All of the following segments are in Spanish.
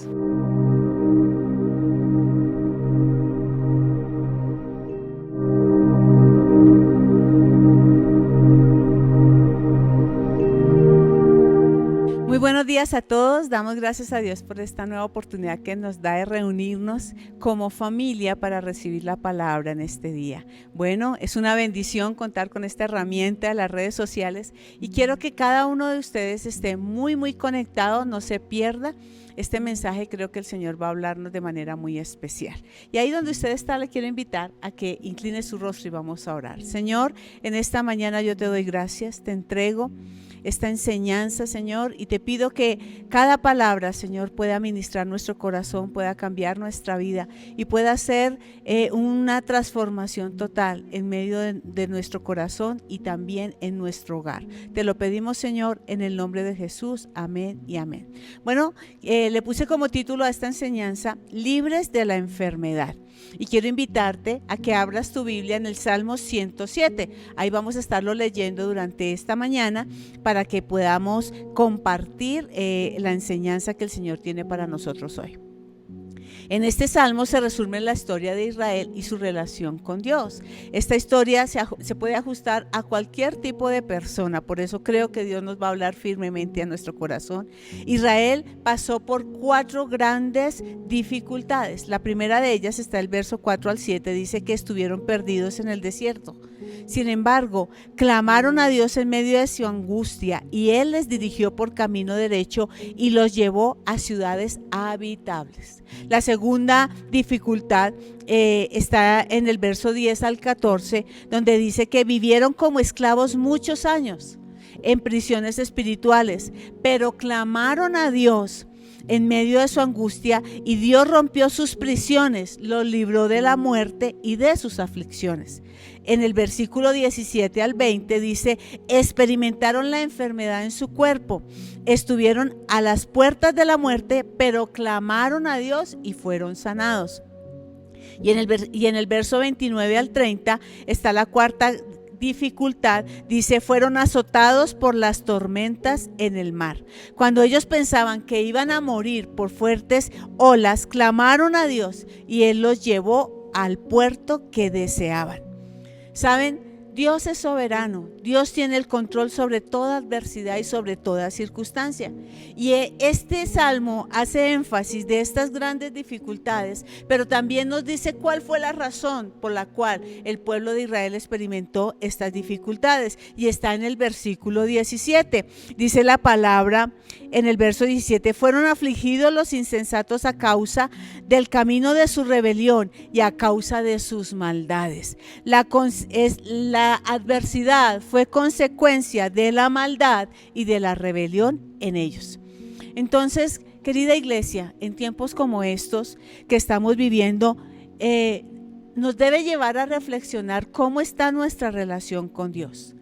Dios. Muy buenos días a todos, damos gracias a Dios por esta nueva oportunidad que nos da de reunirnos como familia para recibir la palabra en este día. Bueno, es una bendición contar con esta herramienta de las redes sociales y quiero que cada uno de ustedes esté muy conectado, no se pierda este mensaje. Creo que el Señor va a hablarnos de manera muy especial. Y ahí donde usted está, le quiero invitar a que incline su rostro y vamos a orar. Señor, en esta mañana yo te doy gracias, te entrego esta enseñanza, Señor, y te pido que cada palabra, Señor, pueda ministrar nuestro corazón, pueda cambiar nuestra vida y pueda hacer una transformación total en medio de nuestro corazón y también en nuestro hogar. Te lo pedimos, Señor, en el nombre de Jesús. Amén y amén. Bueno, le puse como título a esta enseñanza, Libres de la enfermedad. Y quiero invitarte a que abras tu Biblia en el Salmo 107. Ahí vamos a estarlo leyendo durante esta mañana para que podamos compartir la enseñanza que el Señor tiene para nosotros hoy. En este salmo se resume la historia de Israel y su relación con Dios. Esta historia se puede ajustar a cualquier tipo de persona, por eso creo que Dios nos va a hablar firmemente a nuestro corazón. Israel pasó por 4 grandes dificultades. La primera de ellas está el verso 4 al 7, dice que estuvieron perdidos en el desierto. Sin embargo, clamaron a Dios en medio de su angustia y Él les dirigió por camino derecho y los llevó a ciudades habitables. La segunda dificultad está en el verso 10 al 14, donde dice que vivieron como esclavos muchos años en prisiones espirituales, pero clamaron a Dios en medio de su angustia y Dios rompió sus prisiones, los libró de la muerte y de sus aflicciones. En el versículo 17 al 20 dice, experimentaron la enfermedad en su cuerpo, estuvieron a las puertas de la muerte, pero clamaron a Dios y fueron sanados. Y en el verso 29 al 30 está la cuarta dificultad, dice, fueron azotados por las tormentas en el mar. Cuando ellos pensaban que iban a morir por fuertes olas, clamaron a Dios y Él los llevó al puerto que deseaban. ¿Saben? Dios es soberano, Dios tiene el control sobre toda adversidad y sobre toda circunstancia. Y este salmo hace énfasis de estas grandes dificultades, pero también nos dice cuál fue la razón por la cual el pueblo de Israel experimentó estas dificultades. Y está en el versículo 17. Dice la palabra en el verso 17, fueron afligidos los insensatos a causa del camino de su rebelión y a causa de sus maldades. La adversidad fue consecuencia de la maldad y de la rebelión en ellos. Entonces, querida iglesia, en tiempos como estos que estamos viviendo, nos debe llevar a reflexionar cómo está nuestra relación con Dios.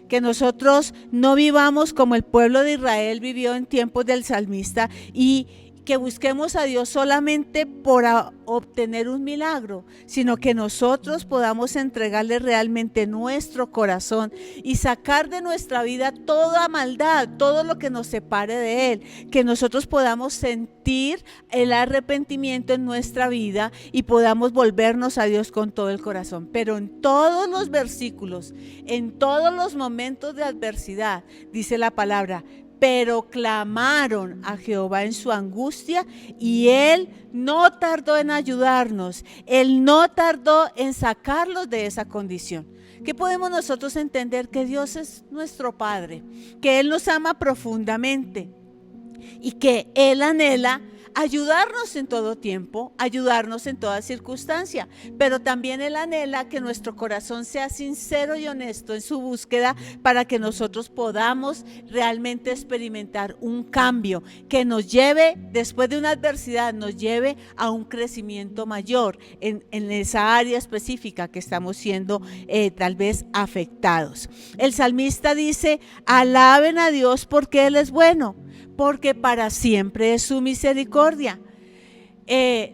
Que nosotros no vivamos como el pueblo de Israel vivió en tiempos del salmista y que busquemos a Dios solamente por obtener un milagro, sino que nosotros podamos entregarle realmente nuestro corazón y sacar de nuestra vida toda maldad, todo lo que nos separe de Él, que nosotros podamos sentir el arrepentimiento en nuestra vida y podamos volvernos a Dios con todo el corazón. Pero en todos los versículos, en todos los momentos de adversidad, dice la palabra, pero clamaron a Jehová en su angustia y Él no tardó en ayudarnos, Él no tardó en sacarlos de esa condición. ¿Qué podemos nosotros entender? Que Dios es nuestro Padre, que Él nos ama profundamente y que Él anhela ayudarnos en todo tiempo, ayudarnos en toda circunstancia, pero también Él anhela que nuestro corazón sea sincero y honesto en su búsqueda para que nosotros podamos realmente experimentar un cambio que nos lleve, después de una adversidad, nos lleve a un crecimiento mayor en esa área específica que estamos siendo tal vez afectados. El salmista dice, alaben a Dios porque Él es bueno, porque para siempre es su misericordia.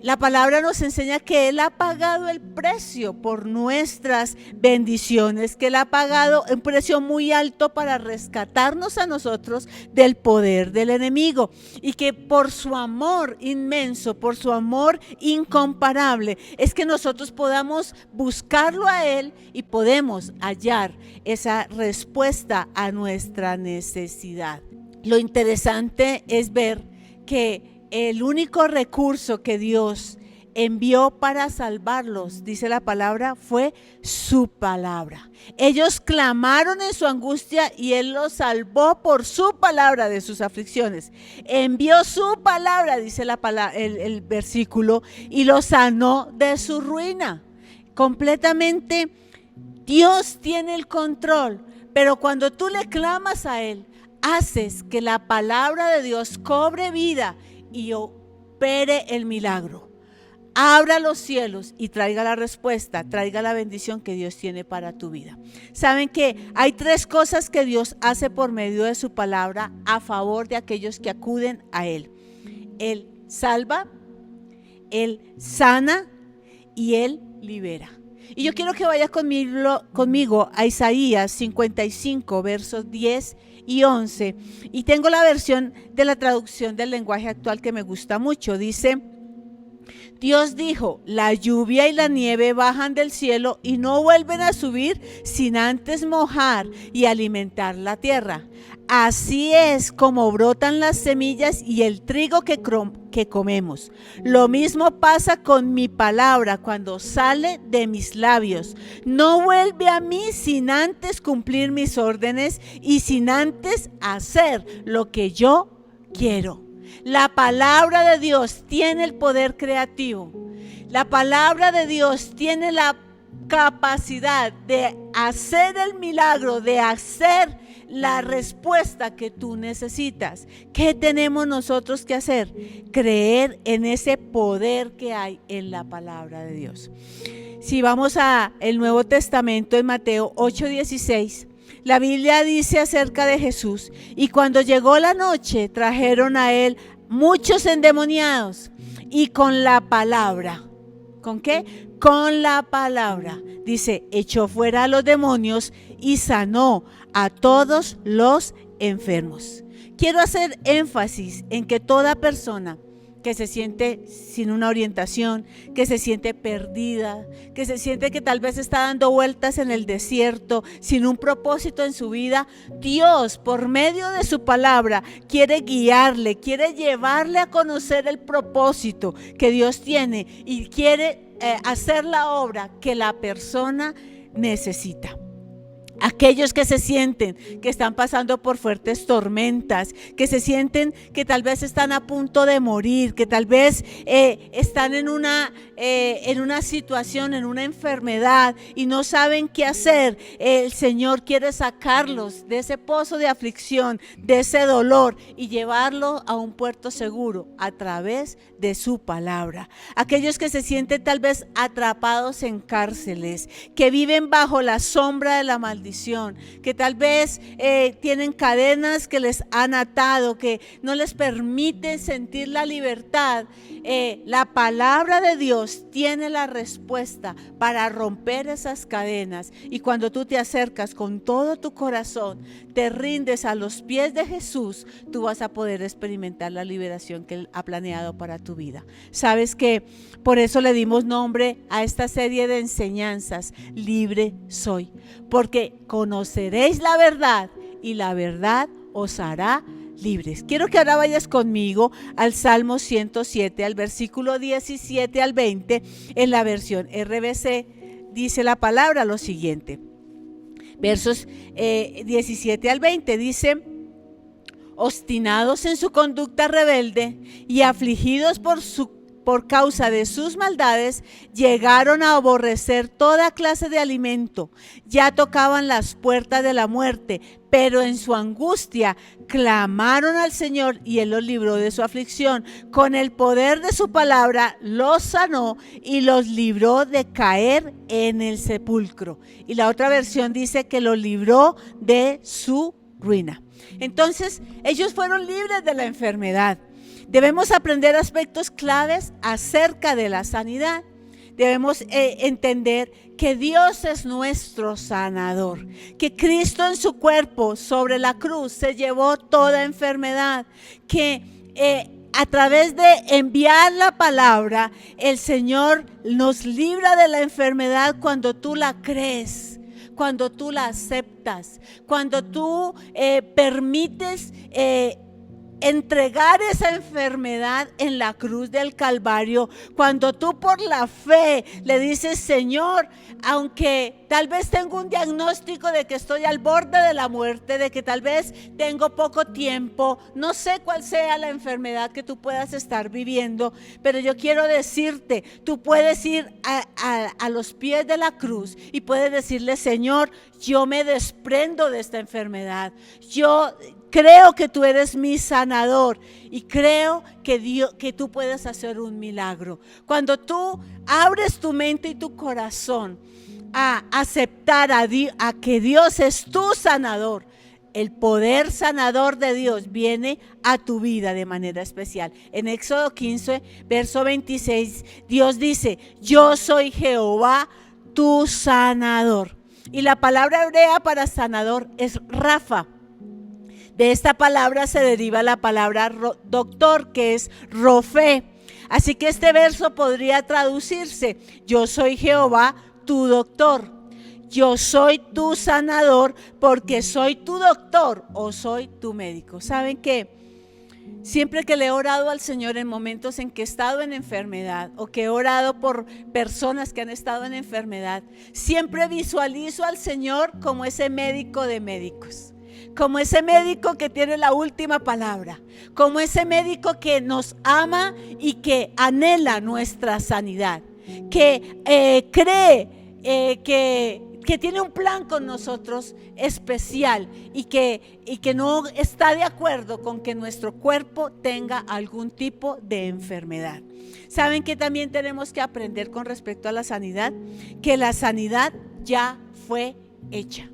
la palabra nos enseña que Él ha pagado el precio por nuestras bendiciones, que Él ha pagado un precio muy alto para rescatarnos a nosotros del poder del enemigo, y que por su amor inmenso, por su amor incomparable, es que nosotros podamos buscarlo a Él y podemos hallar esa respuesta a nuestra necesidad. Lo interesante es ver que el único recurso que Dios envió para salvarlos, dice la palabra, fue su palabra. Ellos clamaron en su angustia y Él los salvó por su palabra de sus aflicciones. Envió su palabra, dice el versículo, y los sanó de su ruina. Completamente Dios tiene el control, pero cuando tú le clamas a Él, haces que la palabra de Dios cobre vida y opere el milagro. Abra los cielos y traiga la respuesta, traiga la bendición que Dios tiene para tu vida. Saben que hay 3 cosas que Dios hace por medio de su palabra a favor de aquellos que acuden a Él. Él salva, Él sana y Él libera. Y yo quiero que vaya conmigo a Isaías 55, versos 10 y 11. Y tengo la versión de la traducción del lenguaje actual que me gusta mucho. Dice: Dios dijo, la lluvia y la nieve bajan del cielo y no vuelven a subir sin antes mojar y alimentar la tierra. Así es como brotan las semillas y el trigo que comemos. Lo mismo pasa con mi palabra cuando sale de mis labios. No vuelve a mí sin antes cumplir mis órdenes y sin antes hacer lo que yo quiero. La palabra de Dios tiene el poder creativo. La palabra de Dios tiene la capacidad de hacer el milagro, de hacer la respuesta que tú necesitas. ¿Qué tenemos nosotros que hacer? Creer en ese poder que hay en la palabra de Dios. Si vamos a el Nuevo Testamento, en Mateo 8:16, la Biblia dice acerca de Jesús: y cuando llegó la noche, trajeron a Él muchos endemoniados, y con la palabra, ¿con qué? Con la palabra, dice, echó fuera a los demonios y sanó a todos los enfermos. Quiero hacer énfasis en que toda persona que se siente sin una orientación, que se siente perdida, que se siente que tal vez está dando vueltas en el desierto, sin un propósito en su vida, Dios, por medio de su palabra, quiere guiarle, quiere llevarle a conocer el propósito que Dios tiene y quiere hacer la obra que la persona necesita. Aquellos que se sienten que están pasando por fuertes tormentas, que se sienten que tal vez están a punto de morir, que tal vez están en una situación, en una enfermedad y no saben qué hacer. El Señor quiere sacarlos de ese pozo de aflicción, de ese dolor y llevarlo a un puerto seguro a través de su palabra. Aquellos que se sienten tal vez atrapados en cárceles, que viven bajo la sombra de la maldición, que tal vez tienen cadenas que les han atado, que no les permiten sentir la libertad. La palabra de Dios tiene la respuesta para romper esas cadenas, y cuando tú te acercas con todo tu corazón, te rindes a los pies de Jesús, tú vas a poder experimentar la liberación que Él ha planeado para tu vida. Sabes que por eso le dimos nombre a esta serie de enseñanzas: Libre soy, porque conoceréis la verdad y la verdad os hará libres. Quiero que ahora vayas conmigo al Salmo 107, al versículo 17 al 20, en la versión RBC. Dice la palabra lo siguiente, versos 17 al 20, dice: obstinados en su conducta rebelde y afligidos por causa de sus maldades, llegaron a aborrecer toda clase de alimento. Ya tocaban las puertas de la muerte, pero en su angustia clamaron al Señor y Él los libró de su aflicción. Con el poder de su palabra los sanó y los libró de caer en el sepulcro. Y la otra versión dice que los libró de su ruina. Entonces ellos fueron libres de la enfermedad. Debemos aprender aspectos claves acerca de la sanidad. Debemos entender que Dios es nuestro sanador, que Cristo en su cuerpo sobre la cruz se llevó toda enfermedad, que a través de enviar la palabra, el Señor nos libra de la enfermedad cuando tú la crees, cuando tú la aceptas, cuando tú permites entregar esa enfermedad en la cruz del Calvario, cuando tú por la fe le dices: Señor, aunque tal vez tengo un diagnóstico de que estoy al borde de la muerte, de que tal vez tengo poco tiempo, no sé cuál sea la enfermedad que tú puedas estar viviendo, pero yo quiero decirte, tú puedes ir a los pies de la cruz y puedes decirle: Señor, yo me desprendo de esta enfermedad, yo creo que tú eres mi sanador y creo que tú puedes hacer un milagro. Cuando tú abres tu mente y tu corazón a aceptar a que Dios es tu sanador, el poder sanador de Dios viene a tu vida de manera especial. En Éxodo 15, verso 26, Dios dice: yo soy Jehová, tu sanador. Y la palabra hebrea para sanador es Rafa. De esta palabra se deriva la palabra doctor, que es Rofé. Así que este verso podría traducirse: yo soy Jehová, tu doctor. Yo soy tu sanador porque soy tu doctor o soy tu médico. ¿Saben qué? Siempre que le he orado al Señor en momentos en que he estado en enfermedad o que he orado por personas que han estado en enfermedad, siempre visualizo al Señor como ese médico de médicos, como ese médico que tiene la última palabra, como ese médico que nos ama y que anhela nuestra sanidad, que cree que tiene un plan con nosotros especial y que no está de acuerdo con que nuestro cuerpo tenga algún tipo de enfermedad. ¿Saben qué también tenemos que aprender con respecto a la sanidad? Que la sanidad ya fue hecha.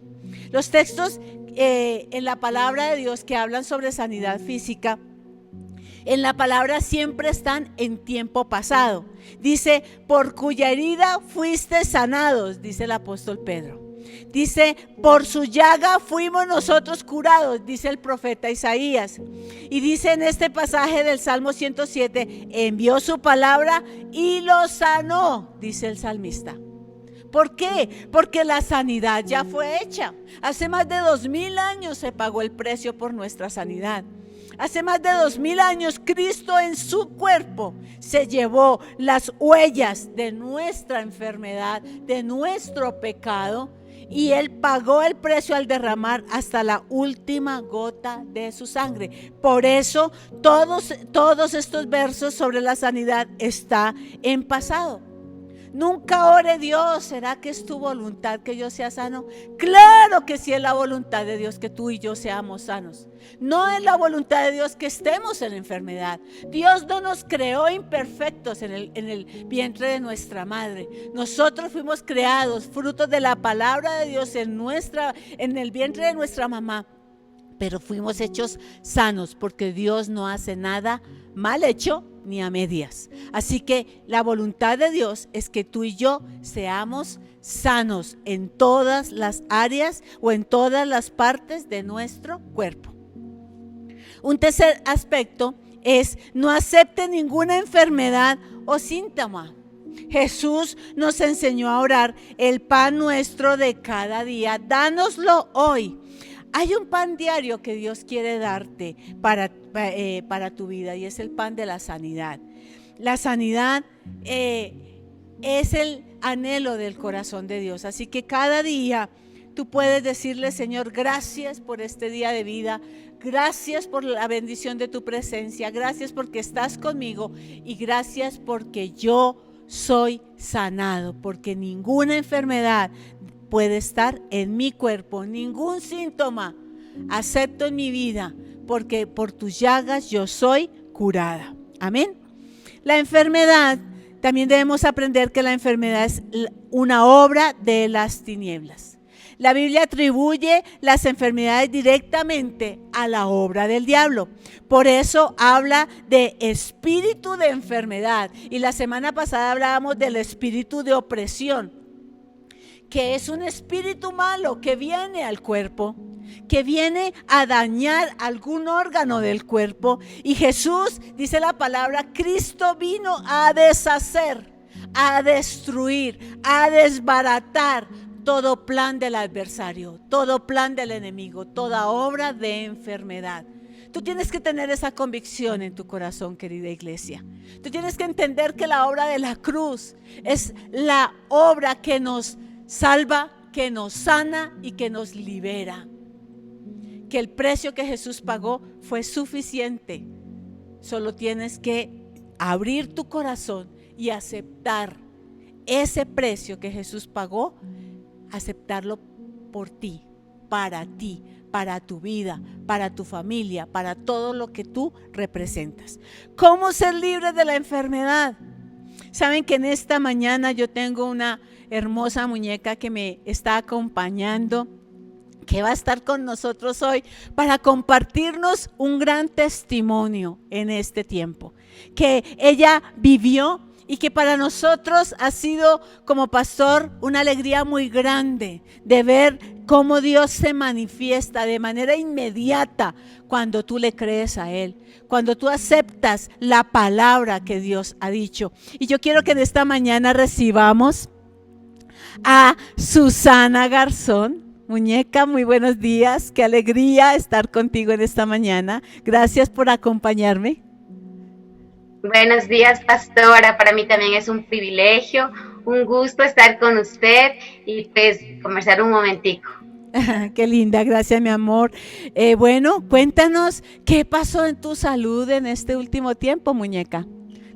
Los textos en la palabra de Dios que hablan sobre sanidad física, en la palabra siempre están en tiempo pasado. Dice: por cuya herida fuiste sanados, dice el apóstol Pedro. Dice: por su llaga fuimos nosotros curados, dice el profeta Isaías. Y dice en este pasaje del Salmo 107: envió su palabra y lo sanó, dice el salmista. ¿Por qué? Porque la sanidad ya fue hecha. Hace más de 2000 años se pagó el precio por nuestra sanidad. Hace más de 2000 años Cristo en su cuerpo se llevó las huellas de nuestra enfermedad, de nuestro pecado, y Él pagó el precio al derramar hasta la última gota de su sangre. Por eso todos estos versos sobre la sanidad está en pasado. Nunca ore: Dios, ¿será que es tu voluntad que yo sea sano? Claro que sí es la voluntad de Dios que tú y yo seamos sanos. No es la voluntad de Dios que estemos en enfermedad. Dios no nos creó imperfectos en el vientre de nuestra madre. Nosotros fuimos creados frutos de la palabra de Dios en el vientre de nuestra mamá. Pero fuimos hechos sanos porque Dios no hace nada mal hecho ni a medias. Así que la voluntad de Dios es que tú y yo seamos sanos en todas las áreas o en todas las partes de nuestro cuerpo. Un tercer aspecto es: no acepte ninguna enfermedad o síntoma. Jesús nos enseñó a orar: el pan nuestro de cada día, dánoslo hoy. Hay un pan diario que Dios quiere darte para tu vida, y es el pan de la sanidad. La sanidad es el anhelo del corazón de Dios. Así que cada día tú puedes decirle: Señor, gracias por este día de vida. Gracias por la bendición de tu presencia. Gracias porque estás conmigo. Y gracias porque yo soy sanado. Porque ninguna enfermedad puede estar en mi cuerpo, ningún síntoma acepto en mi vida, porque por tus llagas yo soy curada. Amén. La enfermedad, también debemos aprender que la enfermedad es una obra de las tinieblas. La Biblia atribuye las enfermedades directamente a la obra del diablo. Por eso habla de espíritu de enfermedad. Y la semana pasada hablábamos del espíritu de opresión, que es un espíritu malo que viene al cuerpo, que viene a dañar algún órgano del cuerpo. Y Jesús, dice la palabra, Cristo vino a deshacer, a destruir, a desbaratar todo plan del adversario, todo plan del enemigo, toda obra de enfermedad. Tú tienes que tener esa convicción en tu corazón, querida iglesia. Tú tienes que entender que la obra de la cruz es la obra que nos salva, que nos sana y que nos libera. Que el precio que Jesús pagó fue suficiente. Solo tienes que abrir tu corazón y aceptar ese precio que Jesús pagó, aceptarlo por ti, para tu vida, para tu familia, para todo lo que tú representas. ¿Cómo ser libre de la enfermedad? Saben que en esta mañana yo tengo una hermosa muñeca que me está acompañando, que va a estar con nosotros hoy para compartirnos un gran testimonio en este tiempo, que ella vivió y que para nosotros ha sido como pastor una alegría muy grande de ver cómo Dios se manifiesta de manera inmediata cuando tú le crees a Él, cuando tú aceptas la palabra que Dios ha dicho. Y yo quiero que en esta mañana recibamos a Susana Garzón. Muñeca, muy buenos días, qué alegría estar contigo en esta mañana. Gracias por acompañarme. Buenos días, pastora. Para mí también es un privilegio, un gusto estar con usted y pues conversar un momentico. Qué linda, gracias mi amor. Bueno, cuéntanos qué pasó en tu salud en este último tiempo, muñeca.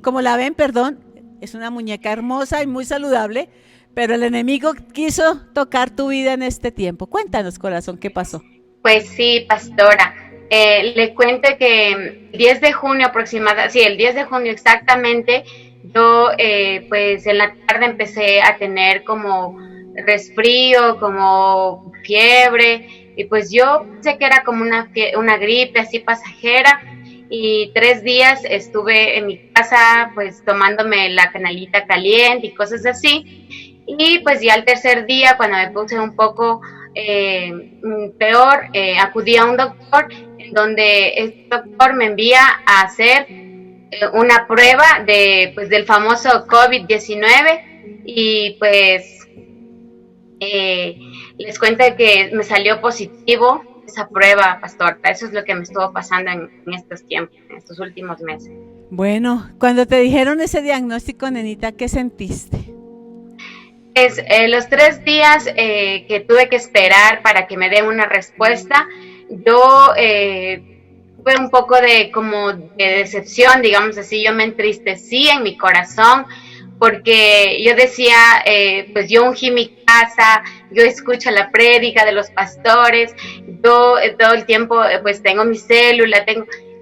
Como la ven, perdón, es una muñeca hermosa y muy saludable, pero el enemigo quiso tocar tu vida en este tiempo. Cuéntanos, corazón, ¿qué pasó? Pues sí, pastora. Le cuento que el 10 de junio aproximadamente, sí, el 10 de junio exactamente, yo pues en la tarde empecé a tener como resfrío, como fiebre, y pues yo pensé que era como una gripe así pasajera, y 3 días estuve en mi casa pues tomándome la canalita caliente y cosas así, y pues ya el tercer día cuando me puse un poco peor, acudí a un doctor en donde este doctor me envía a hacer una prueba de pues del famoso COVID-19 y pues les cuento que me salió positivo esa prueba, pastor. Eso es lo que me estuvo pasando en estos tiempos, en estos últimos meses. Bueno, cuando te dijeron ese diagnóstico, nenita, ¿qué sentiste? Los 3 días que tuve que esperar para que me den una respuesta, yo fue un poco de como de decepción, digamos así. Yo me entristecí en mi corazón porque yo decía, pues yo ungí mi casa, yo escucho la prédica de los pastores, yo todo el tiempo pues tengo mi célula,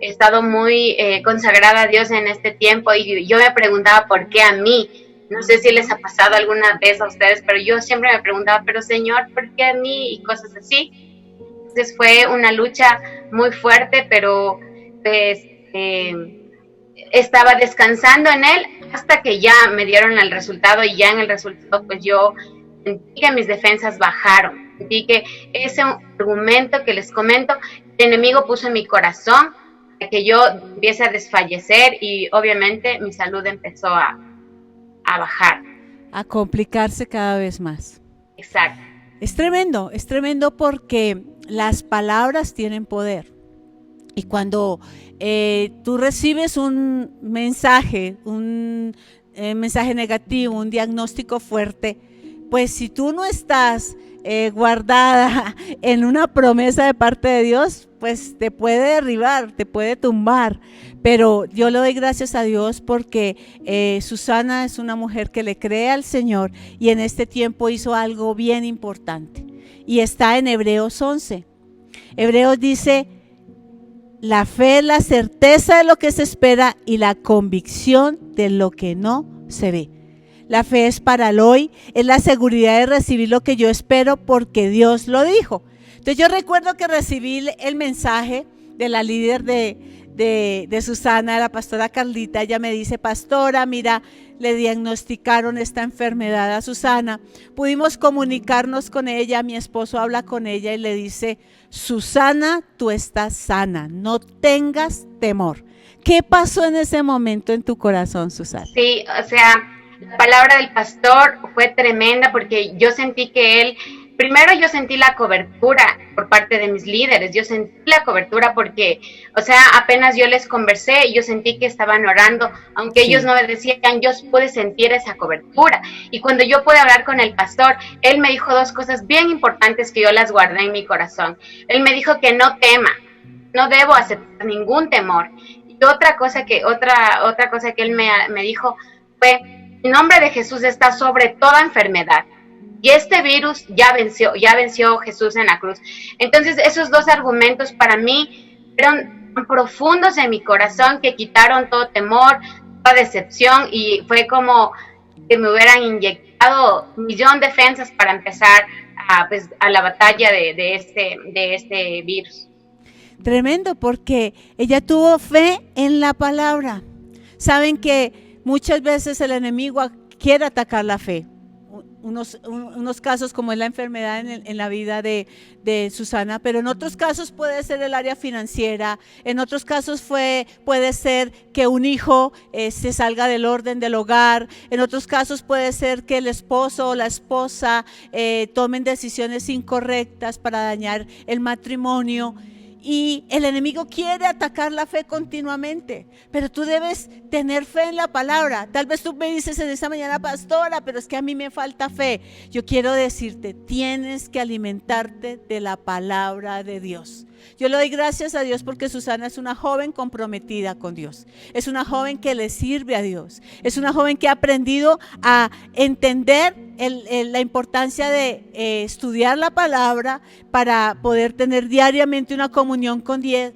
he estado muy consagrada a Dios en este tiempo y yo me preguntaba por qué a mí. No sé si les ha pasado alguna vez a ustedes, pero yo siempre me preguntaba, pero Señor, ¿por qué a mí? Y cosas así. Entonces fue una lucha muy fuerte, pero pues estaba descansando en Él hasta que ya me dieron el resultado y ya en el resultado pues yo sentí que mis defensas bajaron. Sentí que ese argumento que les comento, el enemigo puso en mi corazón que yo empiece a desfallecer y obviamente mi salud empezó a bajar. A complicarse cada vez más. Exacto. Es tremendo porque las palabras tienen poder. Y cuando tú recibes un mensaje negativo, un diagnóstico fuerte, pues si tú no estás guardada en una promesa de parte de Dios, pues te puede derribar, te puede tumbar. Pero yo le doy gracias a Dios porque Susana es una mujer que le cree al Señor y en este tiempo hizo algo bien importante. Y está en Hebreos 11. Hebreos dice, la fe es la certeza de lo que se espera y la convicción de lo que no se ve. La fe es para el hoy, es la seguridad de recibir lo que yo espero porque Dios lo dijo. Entonces yo recuerdo que recibí el mensaje de la líder de Susana, la pastora Carlita. Ella me dice: pastora, mira, le diagnosticaron esta enfermedad a Susana. Pudimos comunicarnos con ella, mi esposo habla con ella y le dice: Susana, tú estás sana, no tengas temor. ¿Qué pasó en ese momento en tu corazón, Susana? Sí, o sea, la palabra del pastor fue tremenda porque yo sentí que él, primero yo sentí la cobertura por parte de mis líderes, yo sentí la cobertura porque, o sea, apenas yo les conversé, yo sentí que estaban orando, aunque ellos no me decían, yo pude sentir esa cobertura. Y cuando yo pude hablar con el pastor, él me dijo dos cosas bien importantes que yo las guardé en mi corazón. Él me dijo que no tema, no debo aceptar ningún temor. Y otra cosa que él me dijo fue: el nombre de Jesús está sobre toda enfermedad. Y este virus ya venció Jesús en la cruz. Entonces esos dos argumentos para mí fueron tan profundos en mi corazón que quitaron todo temor, toda decepción, y fue como que me hubieran inyectado 1,000,000 de defensas para empezar a la batalla de este virus. Tremendo, porque ella tuvo fe en la palabra. Saben que muchas veces el enemigo quiere atacar la fe. Unos casos como es la enfermedad en la vida de Susana, pero en otros casos puede ser el área financiera, en otros casos puede ser que un hijo se salga del orden del hogar, en otros casos puede ser que el esposo o la esposa tomen decisiones incorrectas para dañar el matrimonio. Y el enemigo quiere atacar la fe continuamente, pero tú debes tener fe en la palabra. Tal vez tú me dices en esta mañana: pastora, pero es que a mí me falta fe. Yo quiero decirte, tienes que alimentarte de la palabra de Dios. Yo le doy gracias a Dios porque Susana es una joven comprometida con Dios. Es una joven que le sirve a Dios. Es una joven que ha aprendido a entender la importancia de estudiar la palabra para poder tener diariamente una comunión con Dios,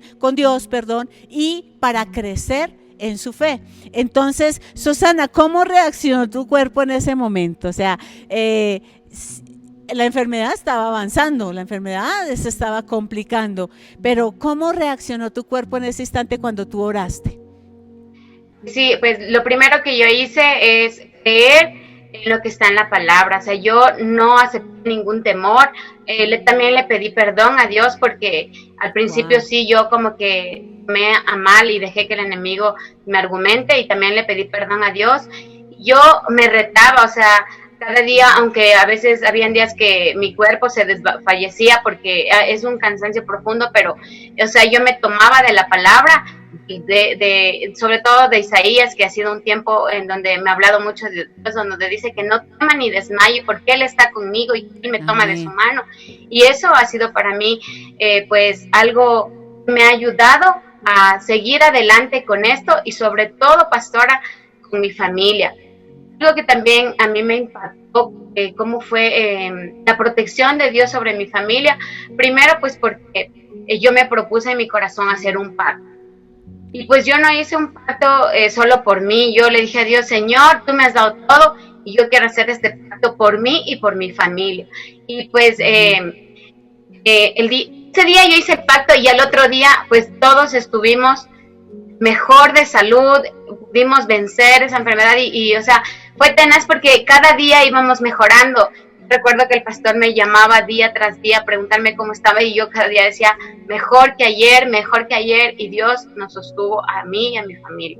y para crecer en su fe. Entonces, Susana, ¿cómo reaccionó tu cuerpo en ese momento? O sea, la enfermedad estaba avanzando, la enfermedad se estaba complicando, pero ¿cómo reaccionó tu cuerpo en ese instante cuando tú oraste? Sí, pues lo primero que yo hice es creer en lo que está en la palabra. O sea, yo no acepté ningún temor. También le pedí perdón a Dios porque al principio sí, yo como que me a mal y dejé que el enemigo me argumente, y también le pedí perdón a Dios. Yo me retaba, o sea, cada día, aunque a veces habían días que mi cuerpo se desfallecía porque es un cansancio profundo, pero, o sea, yo me tomaba de la palabra, sobre todo de Isaías, que ha sido un tiempo en donde me ha hablado mucho de Dios, donde dice que no tema ni desmaye porque Él está conmigo y Él me toma de su mano. Y eso ha sido para mí, pues, algo que me ha ayudado a seguir adelante con esto, y sobre todo, pastora, con mi familia. Algo que también a mí me impactó, cómo fue la protección de Dios sobre mi familia. Primero, pues porque yo me propuse en mi corazón hacer un pacto. Y pues yo no hice un pacto solo por mí. Yo le dije a Dios: Señor, tú me has dado todo y yo quiero hacer este pacto por mí y por mi familia. Y pues ese día yo hice el pacto, y al otro día pues todos estuvimos mejor de salud, pudimos vencer esa enfermedad y o sea, fue tenaz porque cada día íbamos mejorando. Recuerdo que el pastor me llamaba día tras día a preguntarme cómo estaba, y yo cada día decía: mejor que ayer, y Dios nos sostuvo a mí y a mi familia.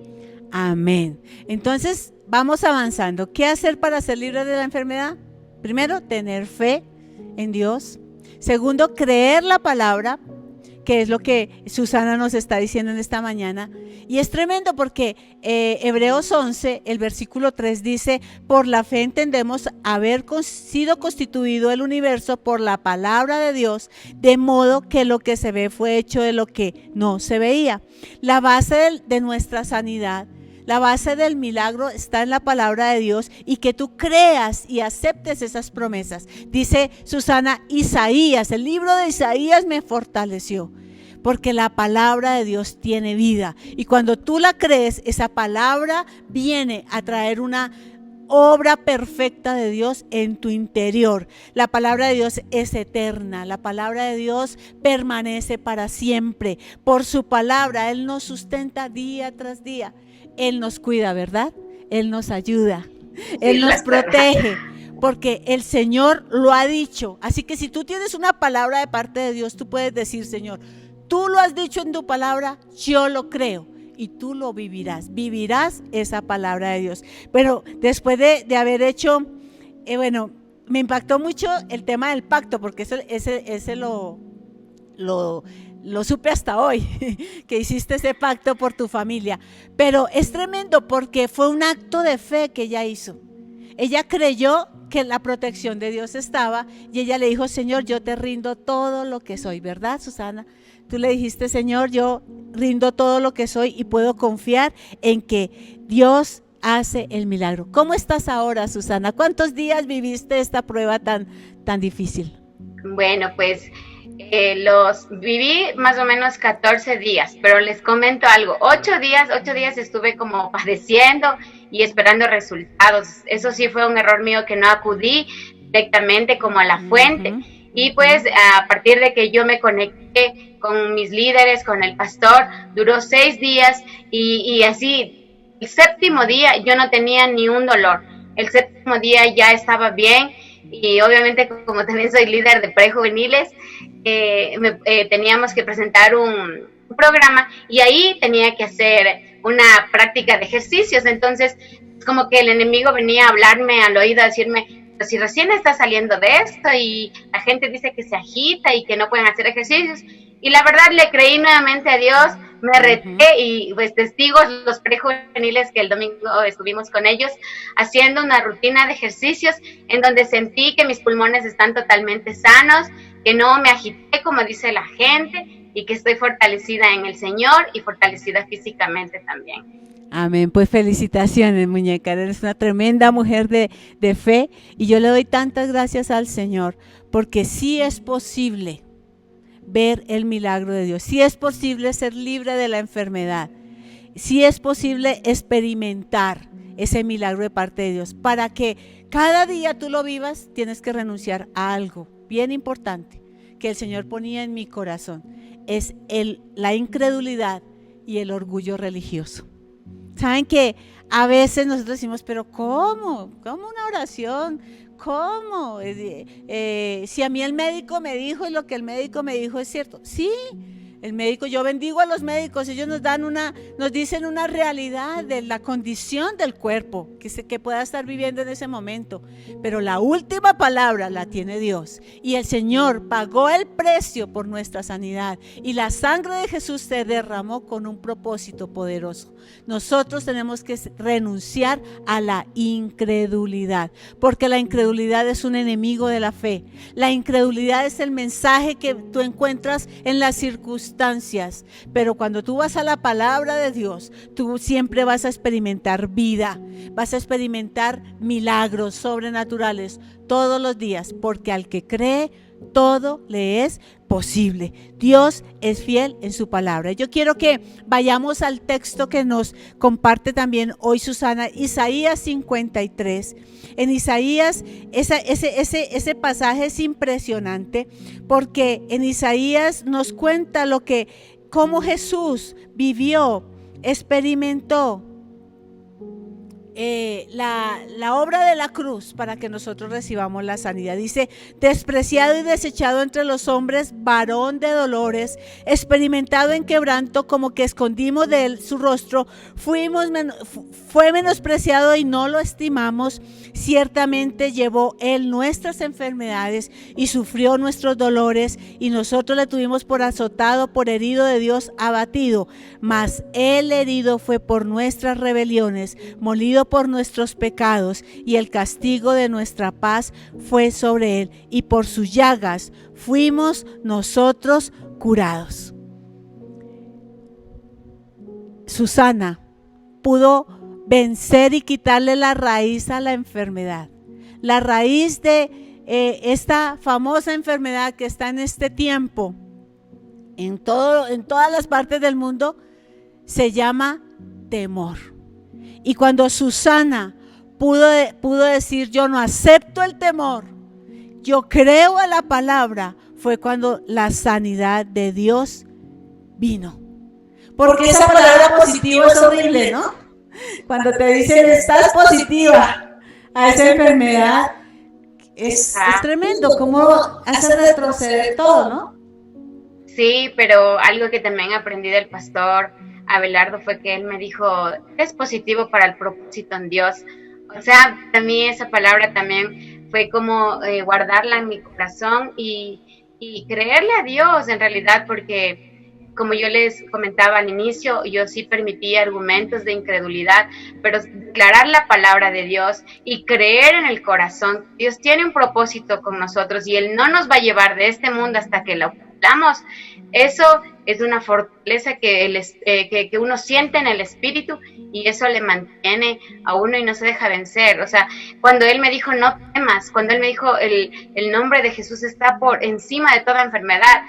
Amén. Entonces, vamos avanzando. ¿Qué hacer para ser libre de la enfermedad? Primero, tener fe en Dios. Segundo, creer la palabra, que es lo que Susana nos está diciendo en esta mañana. Y es tremendo porque Hebreos 11, el versículo 3 dice: por la fe entendemos haber sido constituido el universo por la palabra de Dios, de modo que lo que se ve fue hecho de lo que no se veía. La base de nuestra sanidad, la base del milagro está en la palabra de Dios, y que tú creas y aceptes esas promesas. Dice Susana: Isaías, el libro de Isaías me fortaleció, porque la palabra de Dios tiene vida. Y cuando tú la crees, esa palabra viene a traer una obra perfecta de Dios en tu interior. La palabra de Dios es eterna, la palabra de Dios permanece para siempre. Por su palabra Él nos sustenta día tras día. Él nos cuida, ¿verdad? Él nos ayuda, Él nos protege, porque el Señor lo ha dicho. Así que si tú tienes una palabra de parte de Dios, tú puedes decir: Señor, tú lo has dicho en tu palabra, yo lo creo. Y tú lo vivirás esa palabra de Dios. Pero después de haber hecho, me impactó mucho el tema del pacto, porque ese lo supe hasta hoy, que hiciste ese pacto por tu familia. Pero es tremendo porque fue un acto de fe que ella hizo. Ella creyó que la protección de Dios estaba y ella le dijo: Señor, yo te rindo todo lo que soy, ¿verdad, Susana? Tú le dijiste: Señor, yo rindo todo lo que soy y puedo confiar en que Dios hace el milagro. ¿Cómo estás ahora, Susana? ¿Cuántos días viviste esta prueba tan difícil? Bueno, pues los viví más o menos 14 días, pero les comento algo: 8 días estuve como padeciendo y esperando resultados. Eso sí fue un error mío, que no acudí directamente como a la fuente. Y pues a partir de que yo me conecté con mis líderes, con el pastor, duró 6 días y así, el séptimo día yo no tenía ni un dolor. El séptimo día ya estaba bien, y obviamente, como también soy líder de prejuveniles, teníamos que presentar un programa y ahí tenía que hacer una práctica de ejercicios. Entonces, como que el enemigo venía a hablarme al oído, a decirme: si recién está saliendo de esto y la gente dice que se agita y que no pueden hacer ejercicios. Y la verdad, le creí nuevamente a Dios, me reté, y pues testigos los prejuveniles que el domingo estuvimos con ellos haciendo una rutina de ejercicios en donde sentí que mis pulmones están totalmente sanos, que no me agité como dice la gente, y que estoy fortalecida en el Señor y fortalecida físicamente también. Amén, pues felicitaciones, muñeca, eres una tremenda mujer de fe, y yo le doy tantas gracias al Señor, porque sí es posible ver el milagro de Dios, sí es posible ser libre de la enfermedad, sí es posible experimentar ese milagro de parte de Dios. Para que cada día tú lo vivas, tienes que renunciar a algo bien importante que el Señor ponía en mi corazón: es la incredulidad y el orgullo religioso. Saben que a veces nosotros decimos: pero ¿cómo? ¿Cómo una oración? ¿Cómo? Si a mí el médico me dijo y lo que el médico me dijo es cierto. Sí, el médico, yo bendigo a los médicos, ellos nos dicen una realidad de la condición del cuerpo que pueda estar viviendo en ese momento, pero la última palabra la tiene Dios, y el Señor pagó el precio por nuestra sanidad, y la sangre de Jesús se derramó con un propósito poderoso. Nosotros tenemos que renunciar a la incredulidad, porque la incredulidad es un enemigo de la fe. La incredulidad es el mensaje que tú encuentras en las circunstancias, pero cuando tú vas a la palabra de Dios, tú siempre vas a experimentar vida, vas a experimentar milagros sobrenaturales todos los días, porque al que cree, todo le es posible. Dios es fiel en su palabra. Yo quiero que vayamos al texto que nos comparte también hoy Susana, Isaías 53. En Isaías, ese pasaje es impresionante, porque en Isaías nos cuenta cómo Jesús vivió, experimentó la obra de la cruz para que nosotros recibamos la sanidad. Dice: despreciado y desechado entre los hombres, varón de dolores, experimentado en quebranto, como que escondimos de él su rostro, fue menospreciado y no lo estimamos. Ciertamente llevó él nuestras enfermedades y sufrió nuestros dolores, y nosotros le tuvimos por azotado, por herido de Dios, abatido. Mas él herido fue por nuestras rebeliones, molido por nuestros pecados, y el castigo de nuestra paz fue sobre él, y por sus llagas fuimos nosotros curados. Susana pudo vencer y quitarle la raíz a la enfermedad. La raíz de esta famosa enfermedad que está en este tiempo, en todas las partes del mundo, se llama temor. Y cuando Susana pudo decir, yo no acepto el temor, yo creo a la palabra, fue cuando la sanidad de Dios vino. Porque esa palabra positiva es horrible, ¿no? Cuando te dicen estás positiva a esa enfermedad, es tremendo, cómo hace retroceder todo, ¿no? Sí, pero algo que también aprendí del pastor Abelardo fue que él me dijo, es positivo para el propósito en Dios. O sea, también esa palabra también fue como guardarla en mi corazón y creerle a Dios en realidad, porque como yo les comentaba al inicio, yo sí permití argumentos de incredulidad, pero declarar la palabra de Dios y creer en el corazón, Dios tiene un propósito con nosotros y Él no nos va a llevar de este mundo hasta que lo cumplamos. Eso es una fortaleza que uno siente en el espíritu y eso le mantiene a uno y no se deja vencer. O sea, cuando Él me dijo no temas, cuando Él me dijo el nombre de Jesús está por encima de toda enfermedad,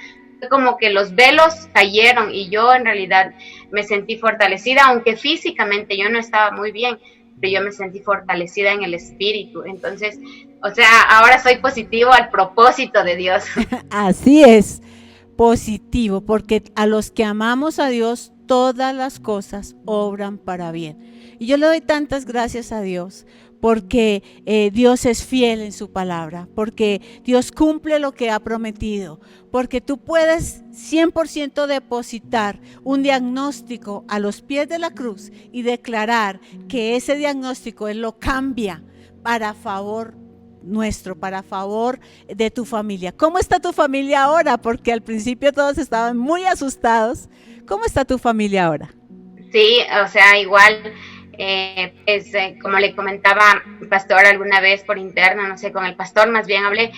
como que los velos cayeron y yo en realidad me sentí fortalecida, aunque físicamente yo no estaba muy bien, pero yo me sentí fortalecida en el espíritu. Entonces, o sea, ahora soy positivo al propósito de Dios. Así es, positivo, porque a los que amamos a Dios, todas las cosas obran para bien. Y yo le doy tantas gracias a Dios, porque Dios es fiel en su palabra, porque Dios cumple lo que ha prometido, porque tú puedes 100% depositar un diagnóstico a los pies de la cruz y declarar que ese diagnóstico Él lo cambia para favor nuestro, para favor de tu familia. ¿Cómo está tu familia ahora? Porque al principio todos estaban muy asustados. ¿Cómo está tu familia ahora? Sí, o sea, igual, como le comentaba el pastor alguna vez por interno, no sé, con el pastor más bien hablé,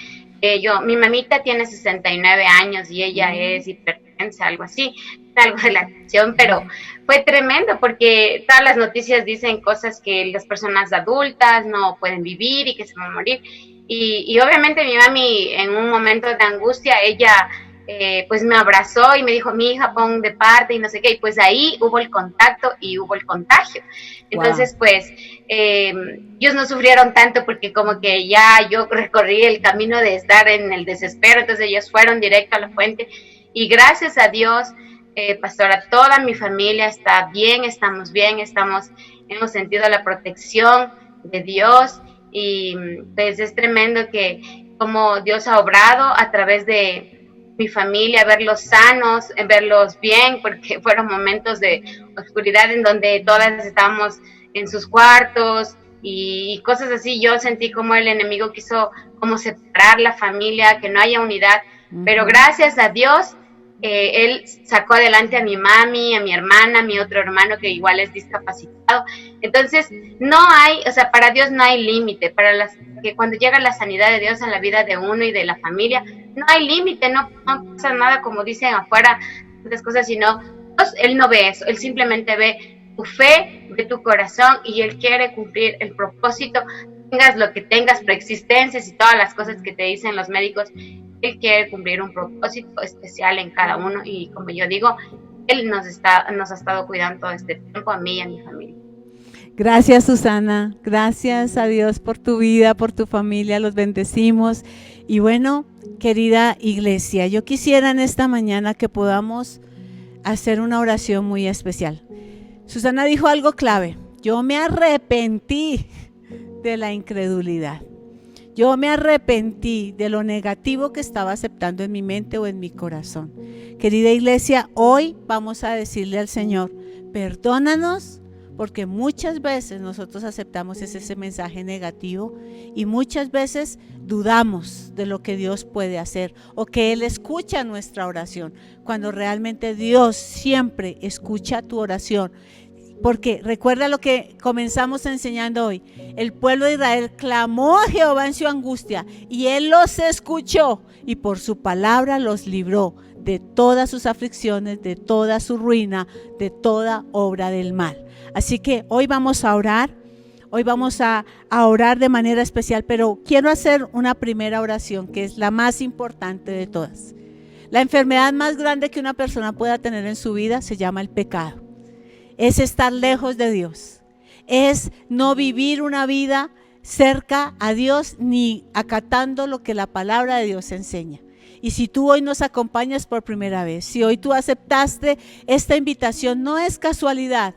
mi mamita tiene 69 años y ella es hipertensa, algo así, algo de la atención, pero fue tremendo porque todas las noticias dicen cosas que las personas adultas no pueden vivir y que se van a morir. Y obviamente mi mami en un momento de angustia, ella pues me abrazó y me dijo, mi hija, pon de parte y no sé qué, y pues ahí hubo el contacto y hubo el contagio. Entonces, wow. Pues ellos no sufrieron tanto porque como que ya yo recorrí el camino de estar en el desespero, entonces ellos fueron directo a la fuente y gracias a Dios, pastora, toda mi familia está bien, hemos sentido la protección de Dios y pues es tremendo que como Dios ha obrado a través de mi familia, verlos sanos, verlos bien, porque fueron momentos de oscuridad en donde todas estábamos en sus cuartos y cosas así. Yo sentí como el enemigo quiso como separar la familia, que no haya unidad, pero gracias a Dios, él sacó adelante a mi mami, a mi hermana, a mi otro hermano que igual es discapacitado. Entonces, no hay, o sea, para Dios no hay límite, que cuando llega la sanidad de Dios en la vida de uno y de la familia, no hay límite, no pasa nada como dicen afuera, tantas cosas, sino Dios, Él no ve eso, Él simplemente ve tu fe, ve tu corazón y Él quiere cumplir el propósito, tengas lo que tengas, preexistencias y todas las cosas que te dicen los médicos, Él quiere cumplir un propósito especial en cada uno y como yo digo, Él nos ha estado cuidando todo este tiempo, a mí y a mi familia. Gracias, Susana, gracias a Dios por tu vida, por tu familia, los bendecimos. Y bueno, querida iglesia, yo quisiera en esta mañana que podamos hacer una oración muy especial. Susana dijo algo clave, yo me arrepentí de la incredulidad. Yo me arrepentí de lo negativo que estaba aceptando en mi mente o en mi corazón. Querida iglesia, hoy vamos a decirle al Señor, perdónanos, porque muchas veces nosotros aceptamos ese mensaje negativo y muchas veces dudamos de lo que Dios puede hacer o que Él escucha nuestra oración, cuando realmente Dios siempre escucha tu oración. Porque recuerda lo que comenzamos enseñando hoy, el pueblo de Israel clamó a Jehová en su angustia y Él los escuchó y por su palabra los libró de todas sus aflicciones, de toda su ruina, de toda obra del mal. Así que hoy vamos a orar, hoy vamos a orar de manera especial, pero quiero hacer una primera oración que es la más importante de todas. La enfermedad más grande que una persona pueda tener en su vida se llama el pecado. Es estar lejos de Dios, es no vivir una vida cerca a Dios ni acatando lo que la palabra de Dios enseña. Y si tú hoy nos acompañas por primera vez, si hoy tú aceptaste esta invitación, no es casualidad.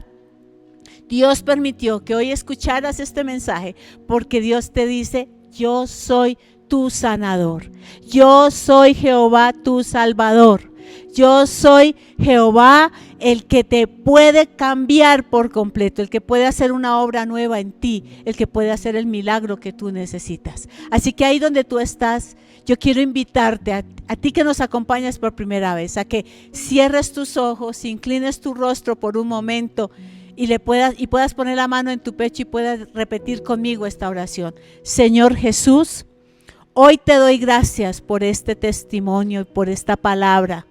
Dios permitió que hoy escucharas este mensaje porque Dios te dice: yo soy tu sanador, yo soy Jehová tu salvador, yo soy Jehová el que te puede cambiar por completo, el que puede hacer una obra nueva en ti, el que puede hacer el milagro que tú necesitas. Así que ahí donde tú estás, yo quiero invitarte a ti que nos acompañas por primera vez, a que cierres tus ojos, inclines tu rostro por un momento y puedas poner la mano en tu pecho y puedas repetir conmigo esta oración. Señor Jesús, hoy te doy gracias por este testimonio y por esta palabra.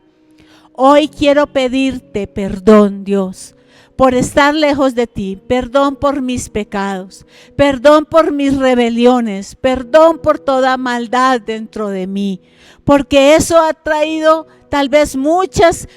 Hoy quiero pedirte perdón, Dios, por estar lejos de ti, perdón por mis pecados, perdón por mis rebeliones, perdón por toda maldad dentro de mí, porque eso ha traído tal vez muchas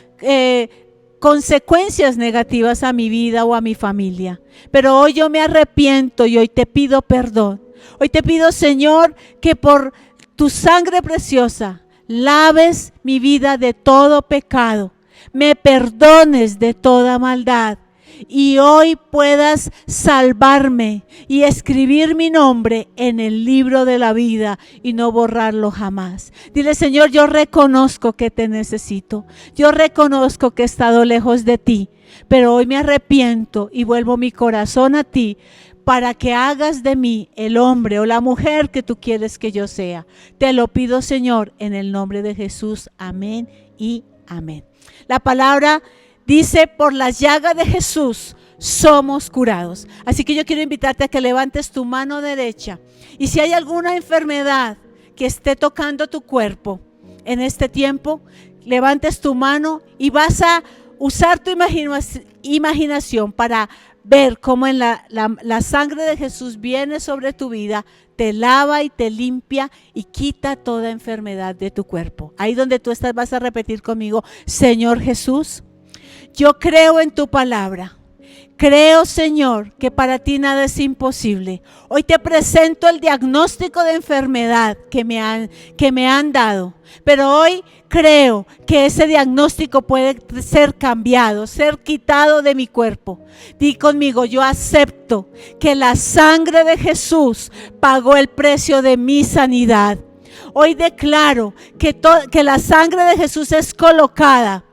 consecuencias negativas a mi vida o a mi familia. Pero hoy yo me arrepiento y hoy te pido perdón. Hoy te pido, Señor, que por tu sangre preciosa laves mi vida de todo pecado, me perdones de toda maldad y hoy puedas salvarme y escribir mi nombre en el libro de la vida y no borrarlo jamás. Dile: Señor, yo reconozco que te necesito, yo reconozco que he estado lejos de ti, pero hoy me arrepiento y vuelvo mi corazón a ti, para que hagas de mí el hombre o la mujer que tú quieres que yo sea. Te lo pido, Señor, en el nombre de Jesús. Amén y amén. La palabra dice: por las llagas de Jesús somos curados. Así que yo quiero invitarte a que levantes tu mano derecha. Y si hay alguna enfermedad que esté tocando tu cuerpo en este tiempo, levantes tu mano y vas a usar tu imaginación para ver cómo en la sangre de Jesús viene sobre tu vida, te lava y te limpia y quita toda enfermedad de tu cuerpo. Ahí donde tú estás vas a repetir conmigo: Señor Jesús, yo creo en tu palabra. Creo, Señor, que para ti nada es imposible. Hoy te presento el diagnóstico de enfermedad que me han dado. Pero hoy creo que ese diagnóstico puede ser cambiado, ser quitado de mi cuerpo. Di conmigo: yo acepto que la sangre de Jesús pagó el precio de mi sanidad. Hoy declaro que la sangre de Jesús es colocada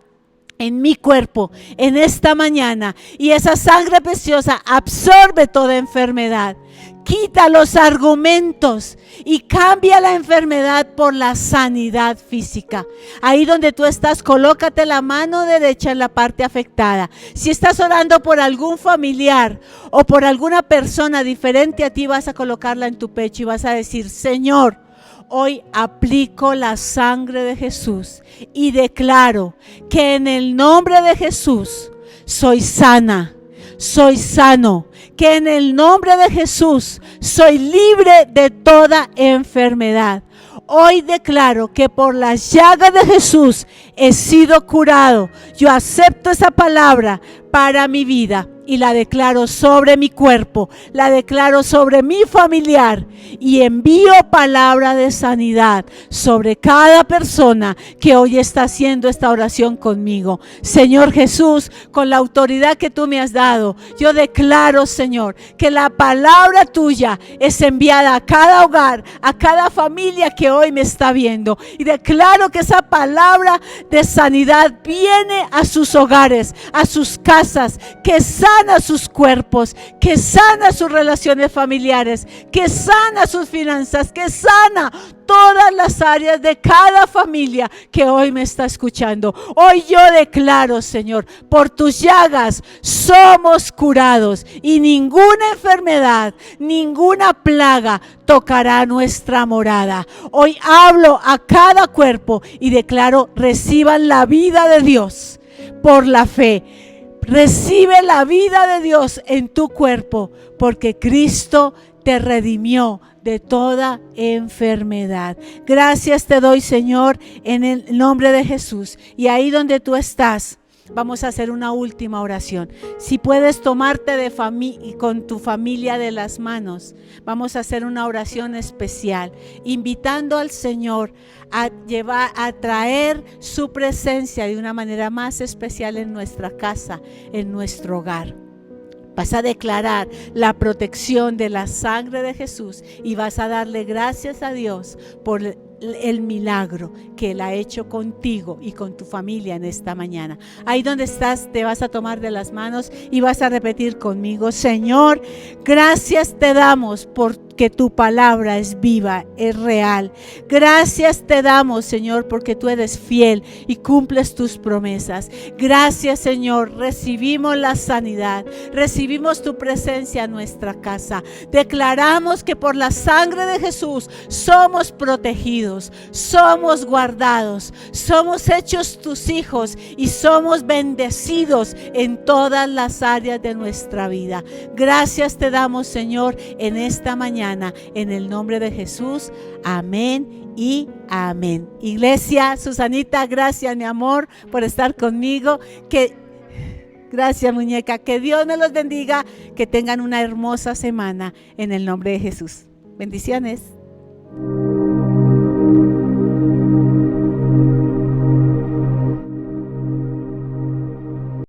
en mi cuerpo en esta mañana y esa sangre preciosa absorbe toda enfermedad, quita los argumentos y cambia la enfermedad por la sanidad física. Ahí donde tú estás, colócate la mano derecha en la parte afectada. Si estás orando por algún familiar o por alguna persona diferente a ti, vas a colocarla en tu pecho y vas a decir: Señor, hoy aplico la sangre de Jesús y declaro que en el nombre de Jesús soy sana, soy sano, que en el nombre de Jesús soy libre de toda enfermedad. Hoy declaro que por las llagas de Jesús he sido curado. Yo acepto esa palabra para mi vida y la declaro sobre mi cuerpo, la declaro sobre mi familiar y envío palabra de sanidad sobre cada persona que hoy está haciendo esta oración conmigo. Señor Jesús, con la autoridad que tú me has dado, yo declaro, Señor, que la palabra tuya es enviada a cada hogar, a cada familia que hoy me está viendo, y declaro que esa palabra de sanidad viene a sus hogares, a sus casas, que sana sus cuerpos, que sana sus relaciones familiares, que sana sus finanzas, que sana todas las áreas de cada familia que hoy me está escuchando. Hoy yo declaro, Señor, por tus llagas somos curados y ninguna enfermedad, ninguna plaga tocará nuestra morada. Hoy hablo a cada cuerpo y declaro: reciban la vida de Dios por la fe. Recibe la vida de Dios en tu cuerpo, porque Cristo te redimió de toda enfermedad. Gracias te doy, Señor, en el nombre de Jesús. Y ahí donde tú estás, vamos a hacer una última oración. Si puedes tomarte con tu familia de las manos, vamos a hacer una oración especial, invitando al Señor a traer su presencia de una manera más especial en nuestra casa, en nuestro hogar. Vas a declarar la protección de la sangre de Jesús y vas a darle gracias a Dios por el milagro que Él ha hecho contigo y con tu familia en esta mañana. Ahí donde estás, te vas a tomar de las manos y vas a repetir conmigo: Señor, gracias te damos porque tu palabra es viva, es real. Gracias te damos, Señor, porque tú eres fiel y cumples tus promesas. Gracias, Señor, recibimos la sanidad, recibimos tu presencia en nuestra casa. Declaramos que por la sangre de Jesús somos protegidos, somos guardados, somos hechos tus hijos y somos bendecidos en todas las áreas de nuestra vida. Gracias te damos, Señor, en esta mañana, en el nombre de Jesús. Amén y amén. Iglesia, Susanita, gracias, mi amor, por estar conmigo. Gracias, muñeca. Que Dios me los bendiga. Que tengan una hermosa semana en el nombre de Jesús. Bendiciones.